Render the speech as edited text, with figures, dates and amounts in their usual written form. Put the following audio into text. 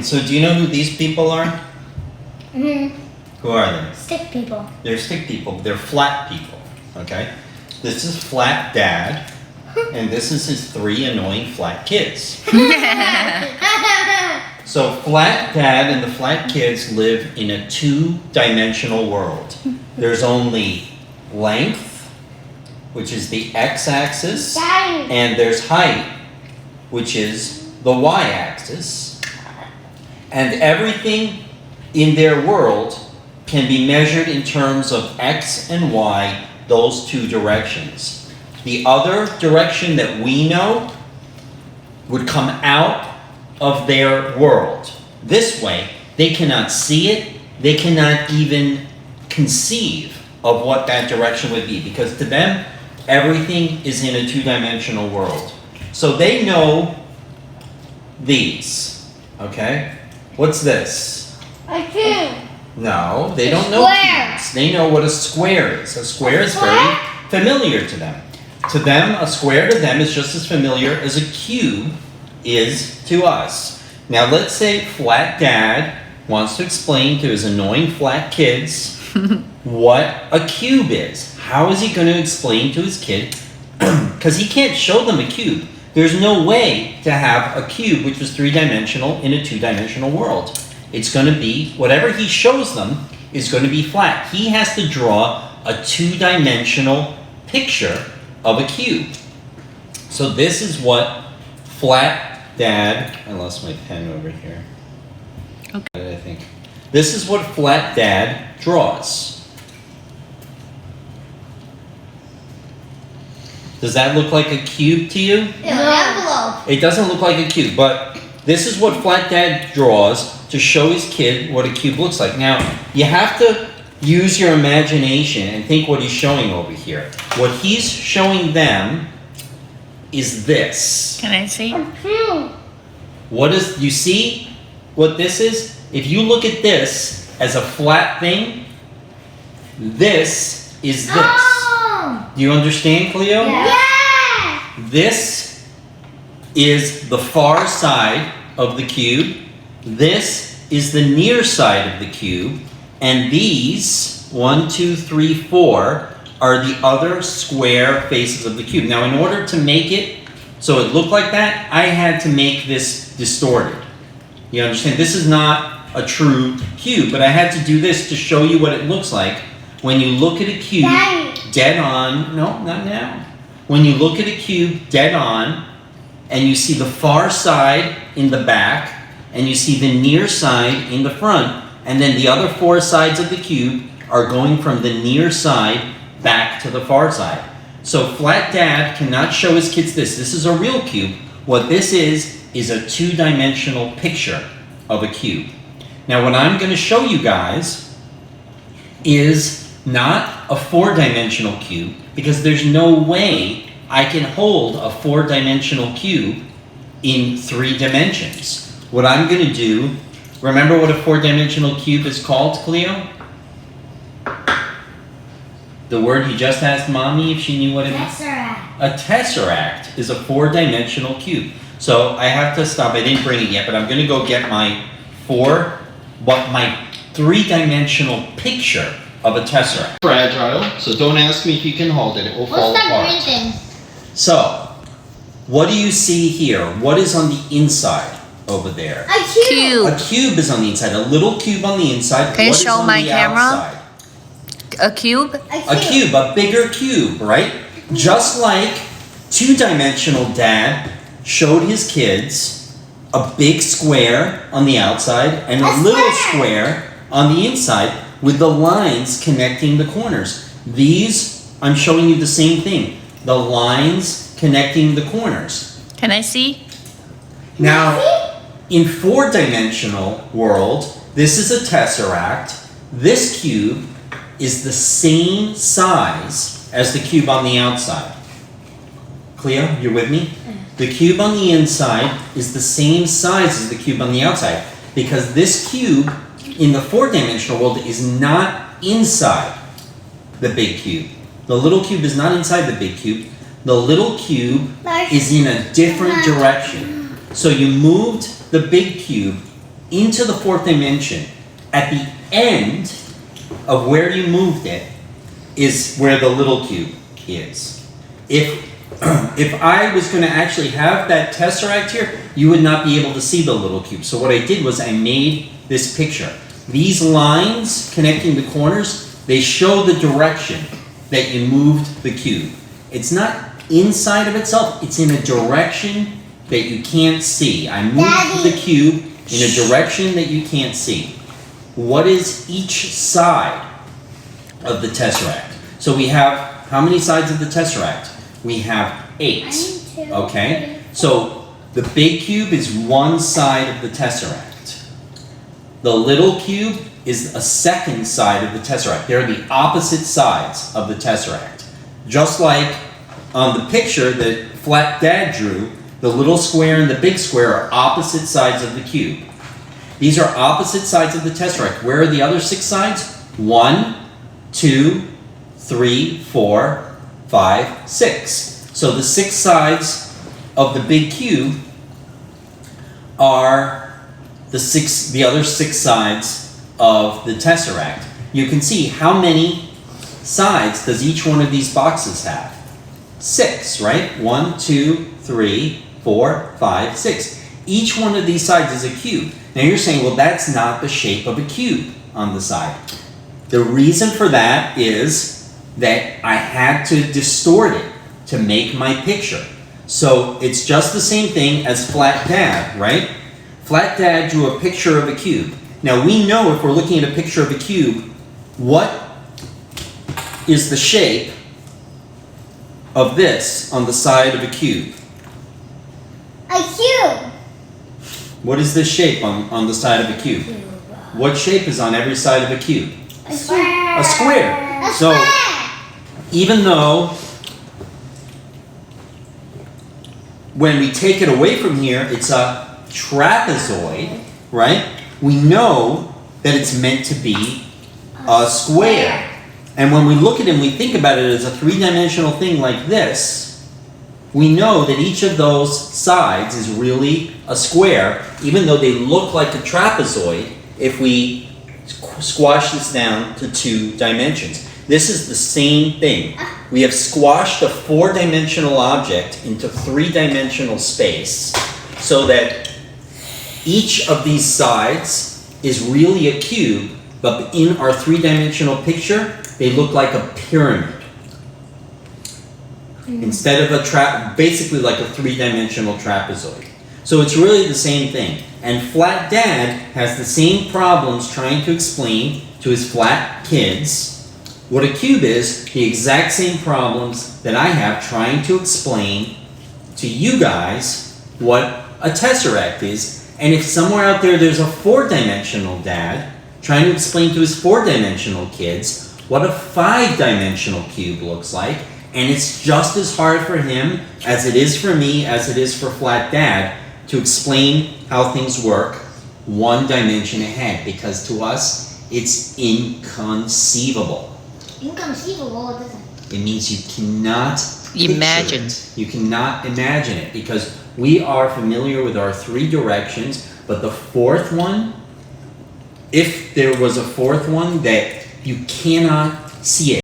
So do you know who these people are? Mm-hmm. Who are they? Stick people. They're stick people. They're flat people. Okay? This is Flat Dad, and this is his 3 annoying flat kids. So Flat Dad and the flat kids live in a 2-dimensional world. There's only length, which is the x-axis, and there's height, which is the y-axis. And everything in their world can be measured in terms of x and y, those 2 directions. The other direction that we know would come out of their world. This way, they cannot see it, they cannot even conceive of what that direction would be, because to them, everything is in a 2-dimensional world. So they know these, okay? What's this? A cube. No, they don't know cubes. They know what a square is. A square is very familiar to them. To them, a square to them is just as familiar as a cube is to us. Now let's say Flat Dad wants to explain to his annoying flat kids what a cube is. How is he going to explain to his kid? Because he can't show them a cube. There's no way to have a cube which was 3-dimensional in a 2-dimensional world. It's going to be, whatever he shows them is going to be flat. He has to draw a 2-dimensional picture of a cube. So this is what Flat Dad, I lost my pen over here. Okay. I think. This is what Flat Dad draws. Does that look like a cube to you? Envelope. It doesn't look like a cube, but this is what Flat Dad draws to show his kid what a cube looks like. Now, you have to use your imagination and think what he's showing over here. What he's showing them is this. Can I see? A cube. What is, you see what this is? If you look at this as a flat thing, this is this. Oh. Do you understand, Cleo? Yeah. This is the far side of the cube. This is the near side of the cube. And these, 1, 2, 3, 4, are the other square faces of the cube. Now, in order to make it so it looked like that, I had to make this distorted. You understand? This is not a true cube, but I had to do this to show you what it looks like when you look at a cube dead on. No, not now. When you look at a cube dead on, and you see the far side in the back, and you see the near side in the front, and then the other 4 sides of the cube are going from the near side back to the far side. So Flat Dad cannot show his kids this. This is a real cube. What this is a 2-dimensional picture of a cube. Now what I'm going to show you guys is not a 4-dimensional cube, because there's no way I can hold a 4-dimensional cube in 3 dimensions. What I'm going to do, remember what a 4-dimensional cube is called, Cleo? The word you just asked Mommy if she knew what it meant? Tesseract. A tesseract is a 4-dimensional cube. So I have to stop. I didn't bring it yet, but I'm going to go get my 3-dimensional picture of a tesseract. Fragile, so don't ask me if you can hold it. It will fall What's apart. that green thing? So, what do you see here? What is on the inside over there? A cube. A cube is on the inside. A little cube on the inside. Can you What is show on my the camera? outside? A cube? A cube, a bigger cube, right? Just like 2-dimensional Dad showed his kids a big square on the outside and a little square on the inside with the lines connecting the corners. These, I'm showing you the same thing. The lines connecting the corners. Can I see? Now, in 4-dimensional world, this is a tesseract. This cube is the same size as the cube on the outside. Cleo, you're with me? The cube on the inside is the same size as the cube on the outside, because this cube in the 4-dimensional world is not inside the big cube. The little cube is not inside the big cube. The little cube is in a different direction. So you moved the big cube into the fourth dimension, at the end of where you moved it is where the little cube is. If I was going to actually have that tesseract here, you would not be able to see the little cube. So what I did was I made this picture. These lines connecting the corners, they show the direction that you moved the cube. It's not inside of itself, it's in a direction that you can't see. I moved the cube in a direction that you can't see. What is each side of the tesseract? So we have, how many sides of the tesseract? We have 8. Okay? So the big cube is one side of the tesseract. The little cube is a second side of the tesseract. They're the opposite sides of the tesseract. Just like on the picture that Flat Dad drew, the little square and the big square are opposite sides of the cube. These are opposite sides of the tesseract. Where are the other 6 sides? 1, 2, 3, 4, 5, 6. So the 6 sides of the big cube are the other 6 sides of the tesseract. You can see how many sides does each one of these boxes have? 6, right? 1, 2, 3, 4, 5, 6. Each one of these sides is a cube. Now you're saying, well, that's not the shape of a cube on the side. The reason for that is that I had to distort it to make my picture. So it's just the same thing as Flat Dad, right? Flat Dad drew a picture of a cube. Now we know if we're looking at a picture of a cube, what is the shape of this on the side of a cube? A cube. What is this shape on the side of a cube? What shape is on every side of a cube? A square. A square. A So square. even though when we take it away from here, it's a trapezoid, right? We know that it's meant to be a square. And when we look at it and we think about it as a 3-dimensional thing like this, we know that each of those sides is really a square, even though they look like a trapezoid if we squash this down to 2 dimensions. This is the same thing. We have squashed a 4-dimensional object into 3-dimensional space so that each of these sides is really a cube, but in our 3-dimensional picture, they look like a pyramid. Instead of basically like a 3-dimensional trapezoid. So it's really the same thing. And Flat Dad has the same problems trying to explain to his flat kids what a cube is, the exact same problems that I have trying to explain to you guys what a tesseract is. And if somewhere out there there's a 4-dimensional dad trying to explain to his 4-dimensional kids what a 5-dimensional cube looks like, and it's just as hard for him as it is for me, as it is for Flat Dad, to explain how things work 1 dimension ahead, because to us, it's inconceivable. Inconceivable, what is it? It means you cannot Imagine. picture it. You cannot imagine it, because we are familiar with our 3 directions, but the 4th one, if there was a 4th one that you cannot see it,